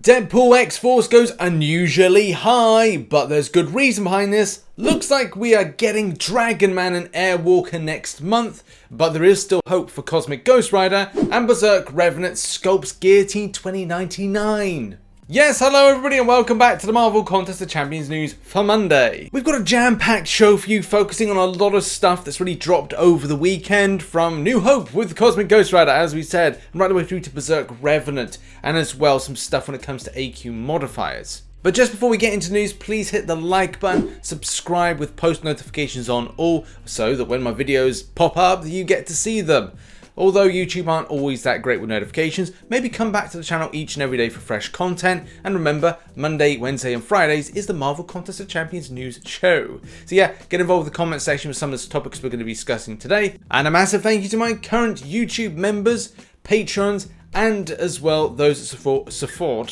Deadpool X-Force goes unusually high, but there's good reason behind this. Looks like we are getting Dragon Man and Airwalker next month, but there is still hope for Cosmic Ghost Rider and Bezerk Revenant Sculpts Guillotine 2099. Yes, hello everybody and welcome back to the Marvel Contest of Champions news for Monday. We've got a jam-packed show for you focusing on a lot of stuff that's really dropped over the weekend, from New Hope with Cosmic Ghost Rider, as we said, and right the way through to Bezerk Revenant, and as well some stuff when it comes to AQ modifiers. But just before we get into news, please hit the like button, subscribe with post notifications on all, so that when my videos pop up, you get to see them. Although YouTube aren't always that great with notifications, maybe come back to the channel each and every day for fresh content. And remember, Monday, Wednesday and Fridays is the Marvel Contest of Champions news show. So yeah, get involved with the comment section with some of the topics we're going to be discussing today. And a massive thank you to my current YouTube members, patrons, and as well those that support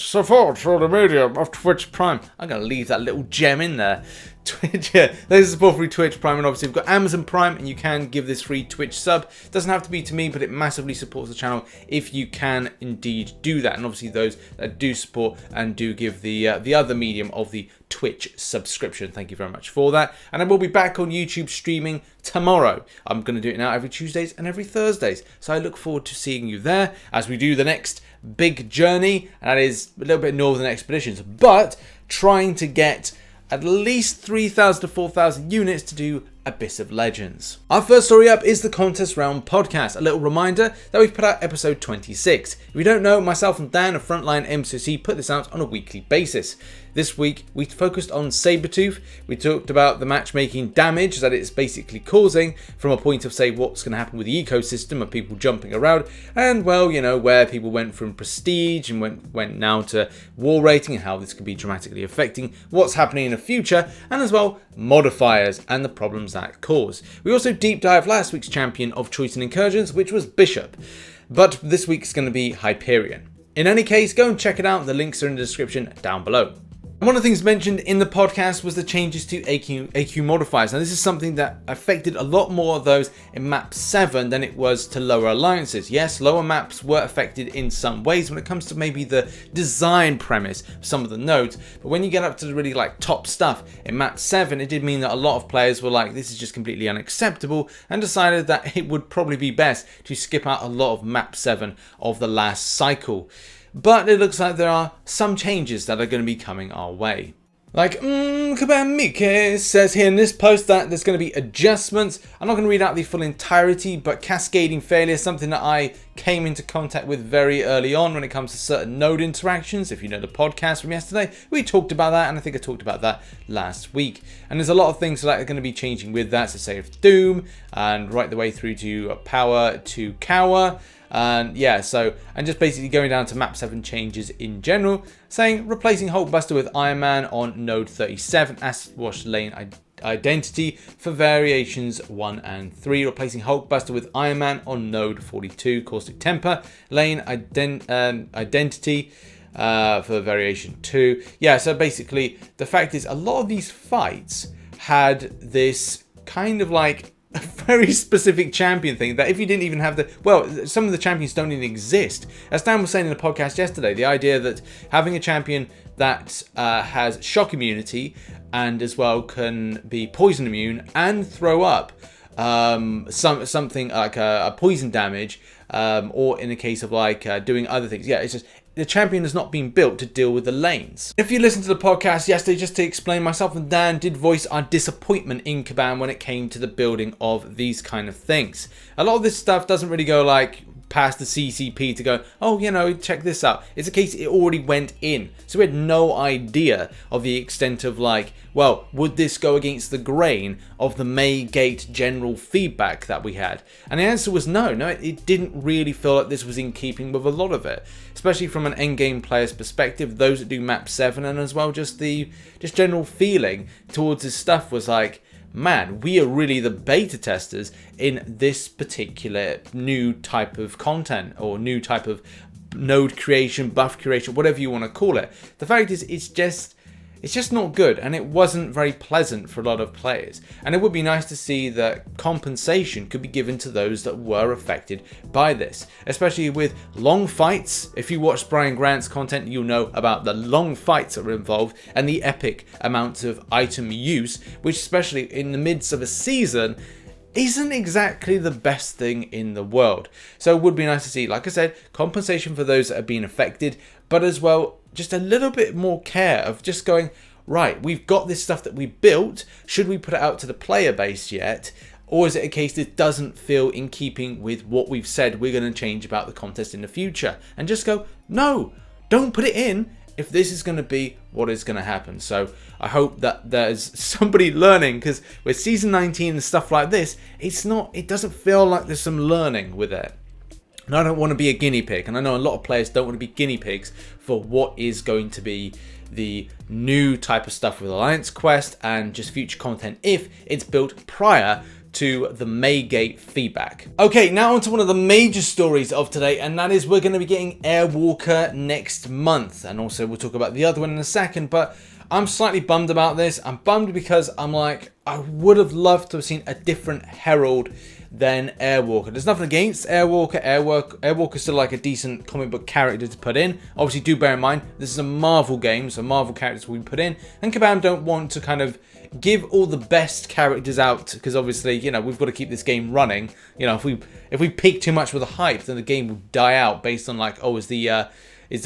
through the medium of Twitch Prime. I'm going to leave that little gem in there. Twitch, yeah, those that support through Twitch Prime, and obviously we've got Amazon Prime, and you can give this free Twitch sub. It doesn't have to be to me, but it massively supports the channel if you can indeed do that. And obviously those that do support and do give the other medium of the Twitch subscription, thank you very much for that. And I will be back on YouTube streaming tomorrow. I'm going to do it now every Tuesdays and every Thursdays, so I look forward to seeing you there as we do the next big journey, and that is a little bit Northern Expeditions, but trying to get at least 3,000 to 4,000 units to do Abyss of Legends. Our first story up is the Contest Round podcast. A little reminder that we've put out episode 26. If you don't know, myself and Dan of Frontline MCOC put this out on a weekly basis. This week we focused on Sabretooth. We talked about the matchmaking damage that it's basically causing from a point of, say, what's going to happen with the ecosystem of people jumping around, and well, you know, where people went from prestige and went now to war rating, and how this could be dramatically affecting what's happening in the future, and as well modifiers and the problems that cause. We also deep dive last week's champion of choice and incursions, which was Bishop, but this week's going to be Hyperion. In any case, go and check it out. The links are in the description down below. One of the things mentioned in the podcast was the changes to AQ modifiers. Now this is something that affected a lot more of those in map 7 than it was to lower alliances. Yes, lower maps were affected in some ways when it comes to maybe the design premise of some of the nodes, but when you get up to the really like top stuff in map 7, it did mean that a lot of players were like, this is just completely unacceptable, and decided that it would probably be best to skip out a lot of map 7 of the last cycle. But it looks like there are some changes that are going to be coming our way. Like, Kabamike says here in this post that there's going to be adjustments. I'm not going to read out the full entirety, but cascading failure is something that I came into contact with very early on when it comes to certain node interactions. If you know the podcast from yesterday, we talked about that, and I think I talked about that last week. And there's a lot of things that are going to be changing with that, so say of Doom, and right the way through to Power to Cower. And yeah, so, and just basically going down to map 7 changes in general, saying replacing Hulkbuster with Iron Man on node 37, Acid Wash Lane Identity for variations 1 and 3, replacing Hulkbuster with Iron Man on node 42, Caustic Temper Lane Identity for variation 2. Yeah, so basically the fact is a lot of these fights had this kind of like a very specific champion thing that if you didn't even have the, well, some of the champions don't even exist. As Dan was saying in the podcast yesterday, the idea that having a champion that has shock immunity and as well can be poison immune and throw up something like a poison damage, or in the case of like doing other things. Yeah, it's just the champion has not been built to deal with the lanes. If you listened to the podcast yesterday, just to explain, myself and Dan did voice our disappointment in Kabam when it came to the building of these kind of things. A lot of this stuff doesn't really go like past the CCP to go, oh, you know, check this out. It's a case it already went in. So we had no idea of the extent of like, well, would this go against the grain of the May Gate general feedback that we had? And the answer was no, it didn't really feel like this was in keeping with a lot of it, especially from an endgame player's perspective. Those that do map 7 and as well just general feeling towards this stuff was like, man, we are really the beta testers in this particular new type of content or new type of node creation, buff creation, whatever you want to call it. The fact is, it's just not good, and it wasn't very pleasant for a lot of players. And it would be nice to see that compensation could be given to those that were affected by this, especially with long fights. If you watch Brian Grant's content, you'll know about the long fights that were involved and the epic amounts of item use, which especially in the midst of a season isn't exactly the best thing in the world. So it would be nice to see, like I said, compensation for those that have been affected, but as well, just a little bit more care of just going, right, we've got this stuff that we built, should we put it out to the player base yet? Or is it a case that doesn't feel in keeping with what we've said we're going to change about the contest in the future? And just go, no, don't put it in if this is going to be what is going to happen. So I hope that there's somebody learning, because with season 19 and stuff like this, it doesn't feel like there's some learning with it. And I don't want to be a guinea pig, and I know a lot of players don't want to be guinea pigs for what is going to be the new type of stuff with Alliance Quest and just future content if it's built prior to the Maygate feedback. Okay, now onto one of the major stories of today, and that is we're going to be getting Airwalker next month, and also we'll talk about the other one in a second, but I'm slightly bummed about this. I'm bummed because I'm like, I would have loved to have seen a different Herald than Airwalker. There's nothing against Airwalker. Airwalker's still like a decent comic book character to put in. Obviously, do bear in mind, this is a Marvel game, so Marvel characters will be put in, and Kabam don't want to kind of give all the best characters out, because obviously, you know, we've got to keep this game running. You know, if we peak too much with the hype, then the game will die out based on like, oh, is the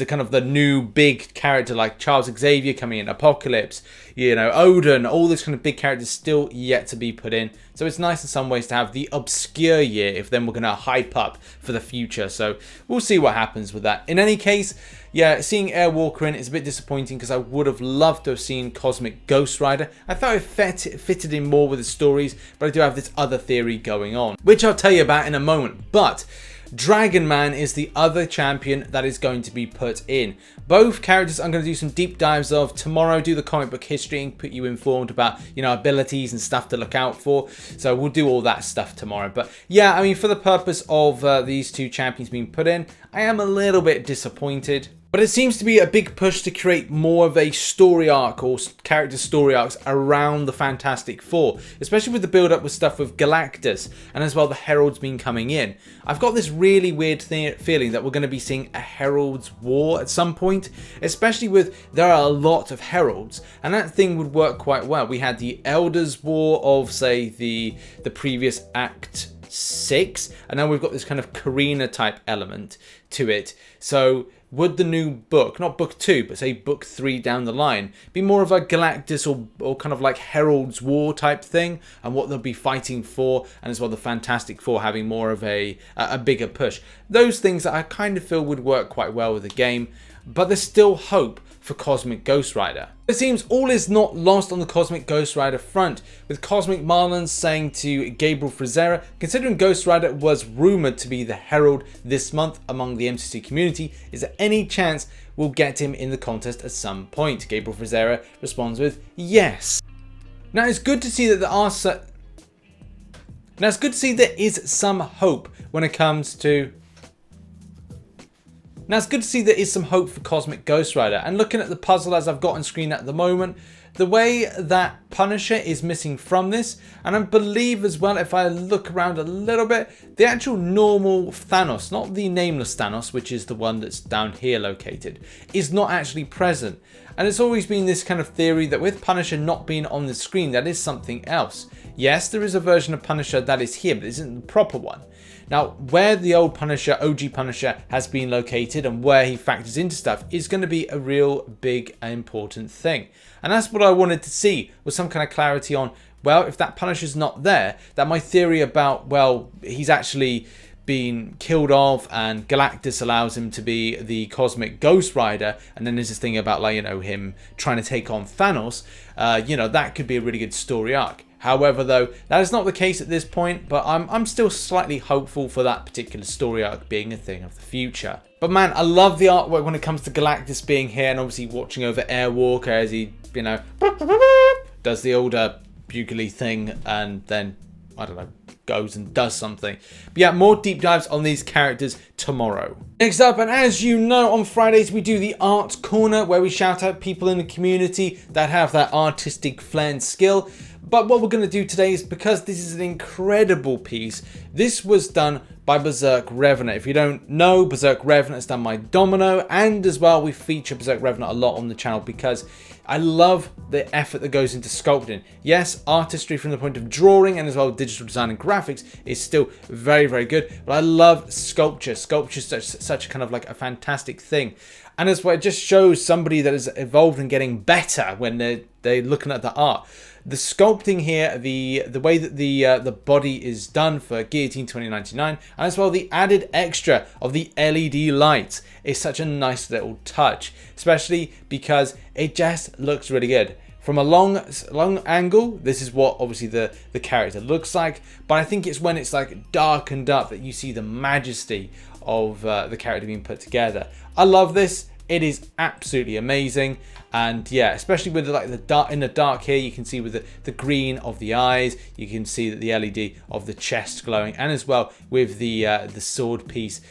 kind of the new big character like Charles Xavier coming in, Apocalypse, you know, Odin, all these kind of big characters still yet to be put in. So it's nice in some ways to have the obscure year if then we're going to hype up for the future. So we'll see what happens with that. In any case, yeah, seeing Airwalker in is a bit disappointing because I would have loved to have seen Cosmic Ghost Rider. I thought it fitted in more with the stories, but I do have this other theory going on, which I'll tell you about in a moment. But DragonMan is the other champion that is going to be put in. Both characters I'm going to do some deep dives of tomorrow, do the comic book history and put you informed about, you know, abilities and stuff to look out for. So we'll do all that stuff tomorrow. But yeah, I mean, for the purpose of these two champions being put in, I am a little bit disappointed. But it seems to be a big push to create more of a story arc or character story arcs around the Fantastic Four, especially with the build up with stuff with Galactus and as well the Heralds been coming in. I've got this really weird feeling that we're going to be seeing a Heralds War at some point, especially with there are a lot of Heralds, and that thing would work quite well. We had the Elders War of, say, the previous Act 6, and now we've got this kind of Karina type element to it. So would the new book, not book 2, but say book 3 down the line, be more of a Galactus or kind of like Herald's War type thing, and what they'll be fighting for, and as well the Fantastic Four having more of a bigger push? Those things that I kind of feel would work quite well with the game, but there's still hope for Cosmic Ghost Rider. It seems all is not lost on the Cosmic Ghost Rider front, with Cosmic Marlins saying to Gabriel Frazera, considering Ghost Rider was rumoured to be the Herald this month among the MCC community, is there any chance we'll get him in the contest at some point? Gabriel Frazera responds with yes. Now it's good to see that there is some hope when it comes to Now it's good to see there is some hope for Cosmic Ghost Rider, and looking at the puzzle as I've got on screen at the moment, the way that Punisher is missing from this, and I believe as well, if I look around a little bit, the actual normal Thanos, not the nameless Thanos, which is the one that's down here located, is not actually present. And it's always been this kind of theory that with Punisher not being on the screen, that is something else. Yes, there is a version of Punisher that is here, but it isn't the proper one. Now, where the old Punisher, OG Punisher, has been located and where he factors into stuff is going to be a real big and important thing. And that's what I wanted to see, was some kind of clarity on, well, if that Punisher's not there, that my theory about, well, he's actually been killed off and Galactus allows him to be the Cosmic Ghost Rider, and then there's this thing about, like, you know, him trying to take on Thanos, you know, that could be a really good story arc. However, though, that is not the case at this point, but I'm still slightly hopeful for that particular story arc being a thing of the future. But man, I love the artwork when it comes to Galactus being here, and obviously watching over Airwalker as he, you know, does the older bugly thing and then, I don't know, goes and does something. But yeah, more deep dives on these characters tomorrow. Next up, and as you know, on Fridays we do the art corner where we shout out people in the community that have that artistic flair and skill. But what we're going to do today is, because this is an incredible piece, this was done by Bezerk Revenant. If you don't know, Bezerk Revenant is done by Domino, and as well we feature Bezerk Revenant a lot on the channel because I love the effort that goes into sculpting. Yes, artistry from the point of drawing and as well digital design and graphics is still very, very good, but I love sculpture. Sculpture is such kind of like a fantastic thing. And as well, it just shows somebody that has evolved and getting better when they're looking at the art. The sculpting here, the way that the body is done for Guillotine 2099, and as well the added extra of the LED lights is such a nice little touch, especially because it just looks really good. From a long angle, this is what obviously the character looks like, but I think it's when it's like darkened up that you see the majesty of the character being put together. I love this. It is absolutely amazing, and yeah, especially with like the dark in the dark here, you can see with the green of the eyes, you can see that the LED of the chest glowing, and as well with the sword piece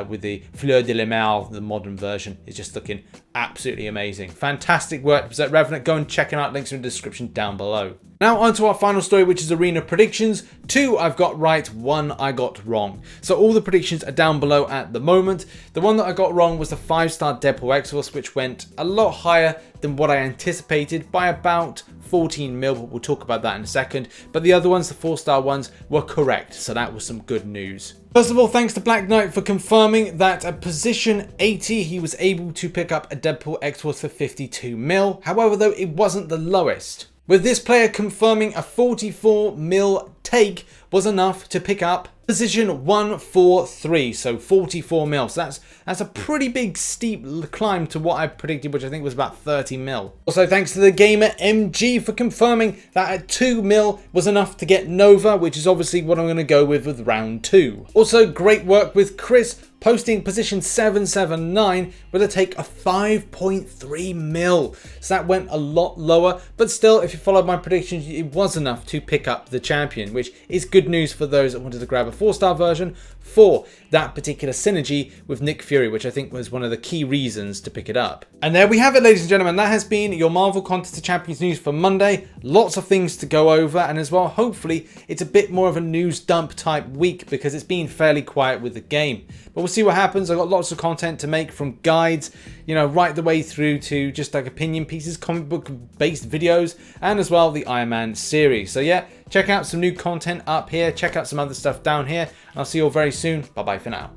with the fleur de la main, the modern version, is just looking absolutely amazing. Fantastic work, Bezerk Revenant. Go and check it out. Links in the description down below. Now on to our final story, which is arena predictions. 2 I've got right, 1 I got wrong. So all the predictions are down below at the moment. The one that I got wrong was the 5-star Deadpool X-Force, which went a lot higher than what I anticipated by about 14 mil, but we'll talk about that in a second. But the other ones, the 4-star ones, were correct, so that was some good news. First of all, thanks to Black Knight for confirming that at position 80, he was able to pick up a Deadpool X-Force for 52 mil. However, though, it wasn't the lowest. With this player confirming a 44 mil take was enough to pick up position 143, so 44 mil. So that's a pretty big steep climb to what I predicted, which I think was about 30 mil. Also, thanks to the gamer MG for confirming that at 2 mil was enough to get Nova, which is obviously what I'm going to go with round 2. Also, great work with Chris, posting position 779 with a take of 5.3 mil. So that went a lot lower, but still, if you followed my predictions, it was enough to pick up the champion, which is good news for those that wanted to grab a 4-star version for that particular synergy with Nick Fury, which I think was one of the key reasons to pick it up. And there we have it, ladies and gentlemen. That has been your Marvel Contest of Champions news for Monday. Lots of things to go over, and as well, hopefully, it's a bit more of a news dump type week because it's been fairly quiet with the game. But we'll see what happens. I've got lots of content to make, from guides, you know, right the way through to just like opinion pieces, comic book based videos, and as well the Iron Man series. So yeah, check out some new content up here, check out some other stuff down here, and I'll see you all very soon. Bye bye for now.